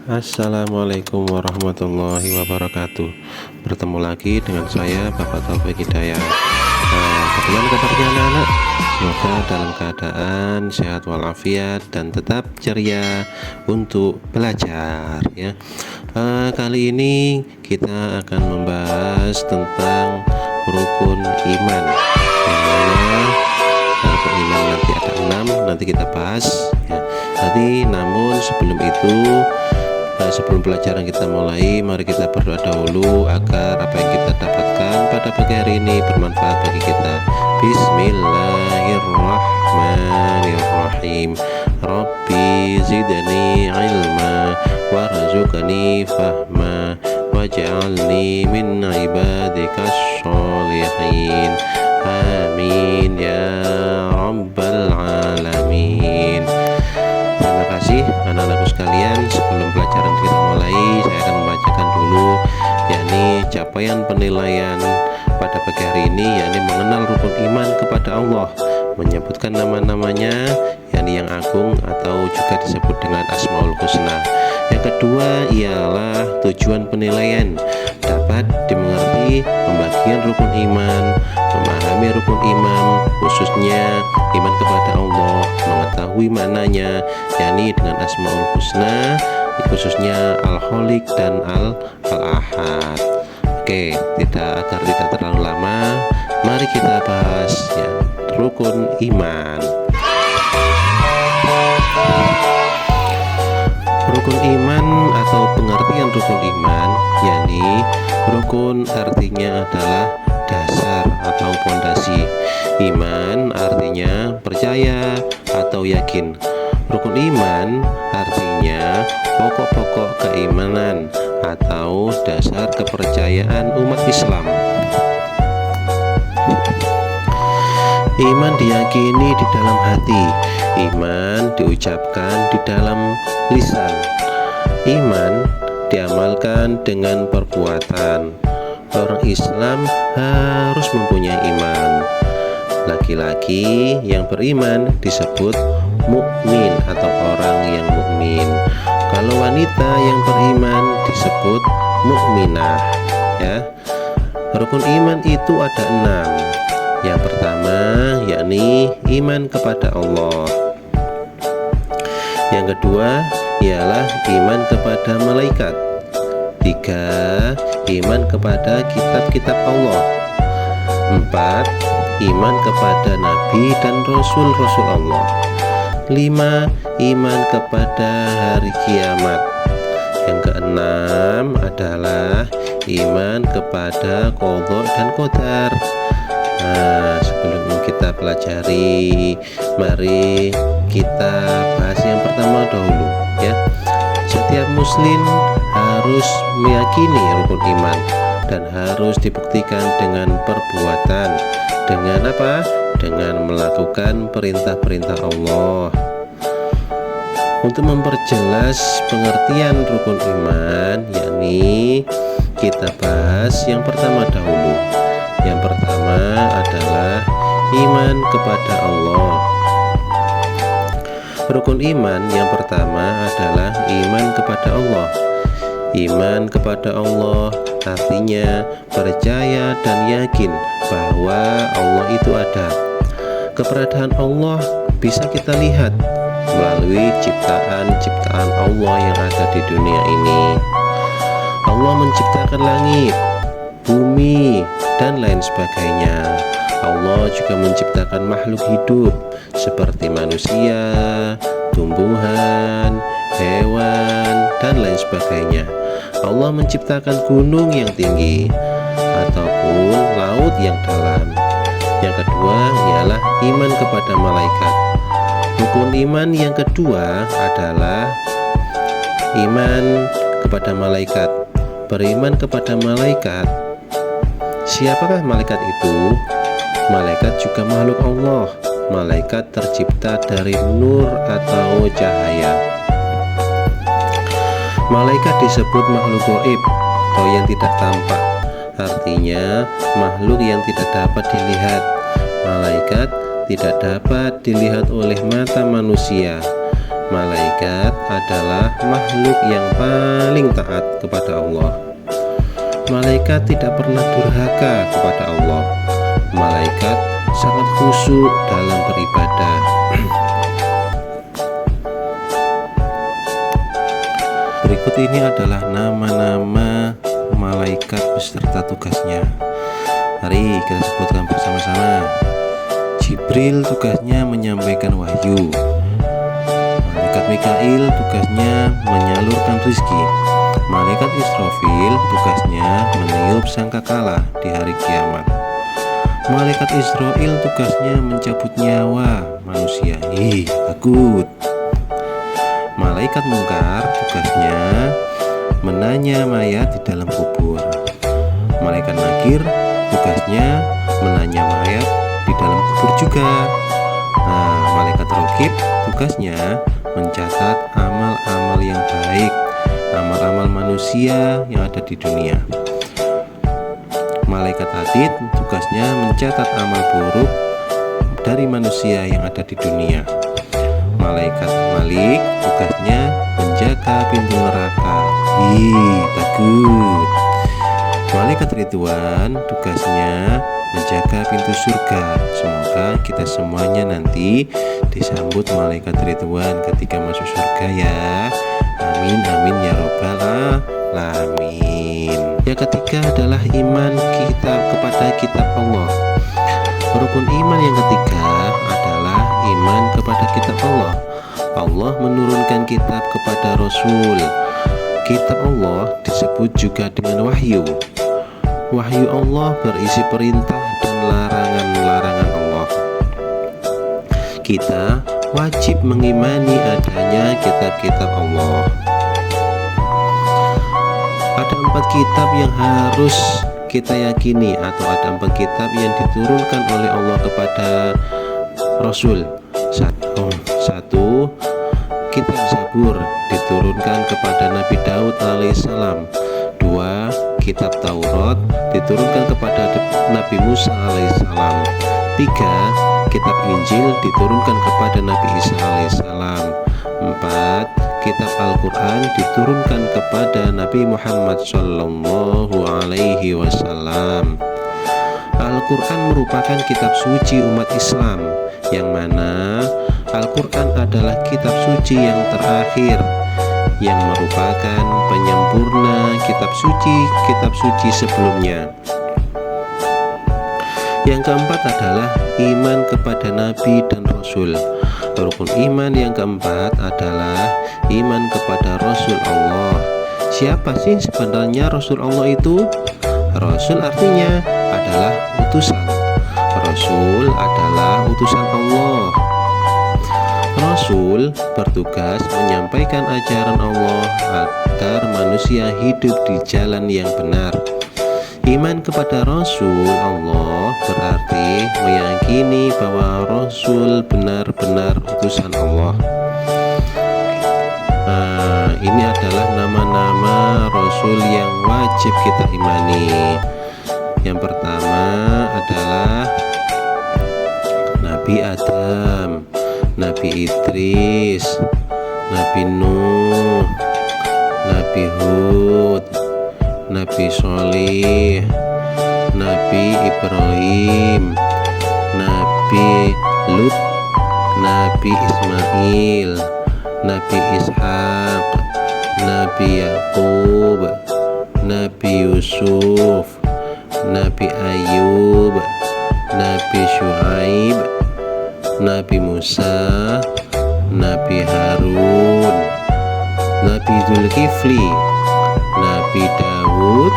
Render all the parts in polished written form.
Assalamualaikum warahmatullahi wabarakatuh. Bertemu lagi dengan saya Bapak Taufik Hidayat. Bagaimana kabarnya anak-anak? Semoga dalam keadaan sehat walafiat dan tetap ceria untuk belajar ya. Kali ini kita akan membahas tentang rukun iman, yang mana rukun iman nanti ada 6, nanti kita bahas ya. Namun sebelum itu, sebelum pelajaran kita mulai, mari kita berdoa dahulu agar apa yang kita dapatkan pada pagi hari ini bermanfaat bagi kita. Bismillahirrahmanirrahim. Rabbi zidni ilma warzuqni fahma waj'alni min ibadikas sholihin. Amin ya rabbal alamin. Terima kasih anak-anakku sekalian. Sebelum pelajaran kita mulai, saya akan membacakan dulu yakni capaian penilaian pada pagi hari ini, yakni mengenal rukun iman kepada Allah, menyebutkan nama-namanya yakni yang agung atau juga disebut dengan Asmaul Husna. Yang kedua ialah tujuan penilaian, dapat dimengerti pembagian rukun iman, memahami rukun iman, khususnya iman kepada Allah, mengetahui maknanya yakni dengan Asmaul Husna, khususnya Al-Khaliq dan Al-Ahad. Oke, agar tidak terlalu lama, mari kita bahas ya, rukun iman. Rukun iman atau pengertian rukun iman, yakni rukun artinya adalah dasar atau pondasi. Iman artinya percaya atau yakin. Rukun iman artinya pokok-pokok keimanan atau dasar kepercayaan umat Islam. Iman diyakini di dalam hati, iman diucapkan di dalam lisan, iman diamalkan dengan perbuatan. Orang Islam harus mempunyai iman. Laki-laki yang beriman disebut mukmin atau orang yang mukmin. Kalau wanita yang beriman disebut mukminah ya. Rukun iman itu ada 6. Yang pertama yakni iman kepada Allah. Yang kedua ialah iman kepada malaikat. 3. Iman kepada kitab-kitab Allah. 4. Iman kepada nabi dan rasul-rasul Allah. 5. Iman kepada hari kiamat. Yang keenam adalah iman kepada qadha dan qadar. Sebelum kita pelajari, mari kita bahas yang pertama dahulu ya. Setiap muslim harus meyakini rukun iman dan harus dibuktikan dengan perbuatan. Dengan apa? Dengan melakukan perintah-perintah Allah. Untuk memperjelas pengertian rukun iman, yakni kita bahas yang pertama dahulu. Yang pertama adalah iman kepada Allah. Rukun iman yang pertama adalah iman kepada Allah. Iman kepada Allah artinya percaya dan yakin bahwa Allah itu ada. Keberadaan Allah bisa kita lihat melalui ciptaan-ciptaan Allah yang ada di dunia ini. Allah menciptakan langit, bumi, dan lain sebagainya. Allah juga menciptakan makhluk hidup seperti manusia, tumbuhan, hewan, dan lain sebagainya. Allah menciptakan gunung yang tinggi ataupun laut yang dalam. Yang kedua ialah iman kepada malaikat. Rukun iman yang kedua adalah iman kepada malaikat. Beriman kepada malaikat. Siapakah malaikat itu? Malaikat juga makhluk Allah. Malaikat tercipta dari nur atau cahaya. Malaikat disebut makhluk gaib atau yang tidak tampak. Artinya makhluk yang tidak dapat dilihat. Malaikat tidak dapat dilihat oleh mata manusia. Malaikat adalah makhluk yang paling taat kepada Allah. Malaikat tidak pernah durhaka kepada Allah. Malaikat sangat khusyuk dalam beribadah. Berikut ini adalah nama-nama malaikat beserta tugasnya. Mari kita sebutkan bersama-sama. Jibril tugasnya menyampaikan wahyu. Malaikat Mikail tugasnya menyalurkan rizki. Malaikat Israfil tugasnya meniup sangkakala di hari kiamat. Malaikat Israel tugasnya mencabut nyawa manusia. Takut. Malaikat Mungkar tugasnya menanya mayat di dalam kubur. Malaikat Nakir tugasnya menanya mayat di dalam kubur juga. Malaikat Raqib tugasnya mencatat amal-amal yang baik, amal-amal manusia yang ada di dunia. Malaikat Atid tugasnya mencatat amal buruk dari manusia yang ada di dunia. Malaikat Malik tugasnya menjaga pintu neraka. Takut. Malaikat Ridwan tugasnya menjaga pintu surga. Semoga kita semuanya nanti disambut malaikat Ridwan ketika masuk surga ya. Amin amin ya robbal alamin. Yang ketiga adalah iman kita kepada kitab Allah. Rukun iman yang ketiga adalah iman kepada kitab Allah. Allah menurunkan kitab kepada Rasul. Kitab Allah disebut juga dengan wahyu. Wahyu Allah berisi perintah dan larangan-larangan Allah. Kita wajib mengimani adanya kitab-kitab Allah. Ada 4 kitab yang harus kita yakini, atau ada 4 kitab yang diturunkan oleh Allah kepada Rasul. Satu, kitab Zabur diturunkan kepada Nabi Daud alaihissalam. 2, kitab Taurat diturunkan kepada Nabi Musa alaihissalam. 3, kitab Injil diturunkan kepada Nabi Isa alaihissalam. 4, kitab Al-Quran diturunkan kepada Nabi Muhammad sallallahu alaihi wasallam. Al-Quran merupakan kitab suci umat Islam, yang mana Al-Quran adalah kitab suci yang terakhir, yang merupakan penyempurna kitab suci sebelumnya. Yang keempat adalah iman kepada Nabi dan Rasul. Rukun iman yang keempat adalah iman kepada Rasul Allah. Siapa sih sebenarnya Rasul Allah itu? Rasul artinya adalah utusan. Rasul adalah utusan Allah. Rasul bertugas menyampaikan ajaran Allah agar manusia hidup di jalan yang benar. Iman kepada Rasul Allah berarti meyakini bahwa Rasul benar-benar utusan Allah. Ini adalah nama-nama Rasul yang wajib kita imani. Yang pertama adalah Nabi Adam, Nabi Idris, Nabi Nuh, Nabi Hud, Nabi Sholih, Nabi Ibrahim, Nabi Lut, Nabi Ismail, Nabi Ishak, Nabi Yakub, Nabi Yusuf, Nabi Ayub, Nabi Syuaib, Nabi Musa, Nabi Harun, Nabi Zulkifli, Nabi Daud,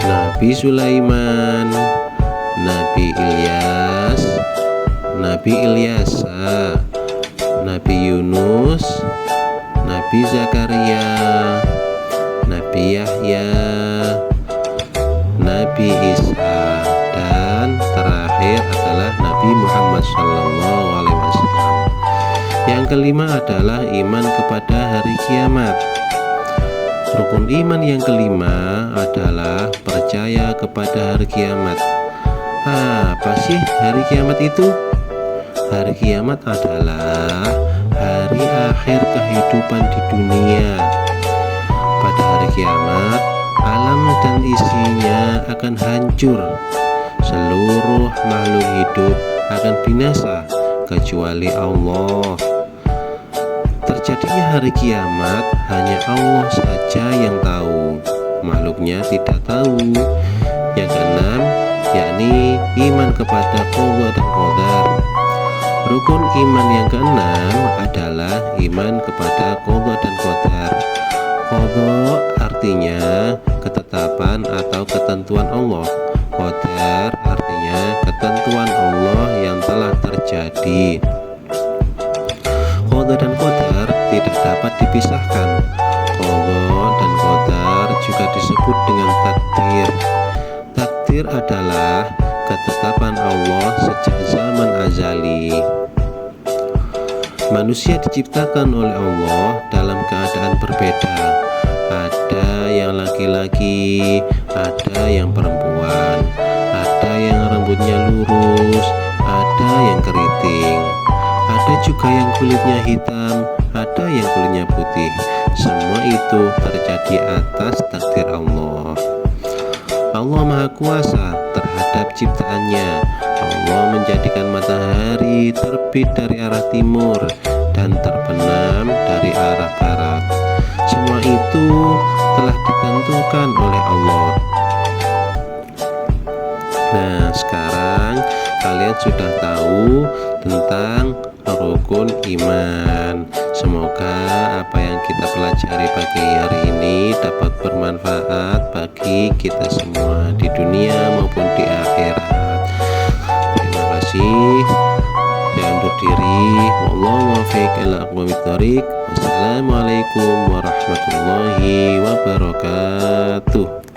Nabi Sulaiman, Nabi Ilyas, Nabi Ilyasa, Nabi Yunus, Nabi Zakaria, Nabi Yahya, Nabi Isa, dan terakhir adalah Nabi Muhammad SAW. Yang kelima adalah iman kepada hari kiamat. Rukun iman yang kelima adalah percaya kepada hari kiamat. Apa sih hari kiamat itu? Hari kiamat adalah hari akhir kehidupan di dunia. Pada hari kiamat, alam dan isinya akan hancur. Seluruh makhluk hidup akan binasa kecuali Allah. Terjadinya hari kiamat hanya Allah saja yang tahu, makhluknya tidak tahu. Yang keenam, yakni iman kepada qada dan qadar. Rukun iman yang keenam adalah iman kepada qada dan qadar. Qada artinya ketetapan atau ketentuan Allah. Qadar artinya ketentuan Allah yang telah terjadi. Qada dan qadar tidak dapat dipisahkan. Qada dan qadar juga disebut dengan takdir. Takdir adalah ketetapan Allah sejak zaman azali. Manusia diciptakan oleh Allah dalam keadaan berbeda. Ada yang laki-laki, ada yang perempuan, ada yang rambutnya lurus, ada yang keriting, ada juga yang kulitnya hitam, ada yang kulitnya putih. Semua itu terjadi atas takdir Allah. Allah Maha Kuasa terhadap ciptaannya. Allah menjadikan matahari terbit dari arah timur dan terbenam dari arah barat. Semua itu telah ditentukan oleh Allah. Nah, sekarang kalian sudah tahu tentang rukun iman. Semoga apa yang kita pelajari pagi hari ini dapat bermanfaat bagi kita semua di dunia maupun di akhirat. Terima kasih. Saya undur diri. Wallahu muwaffiq ila aqwamit thoriq. Wassalamualaikum warahmatullahi wabarakatuh.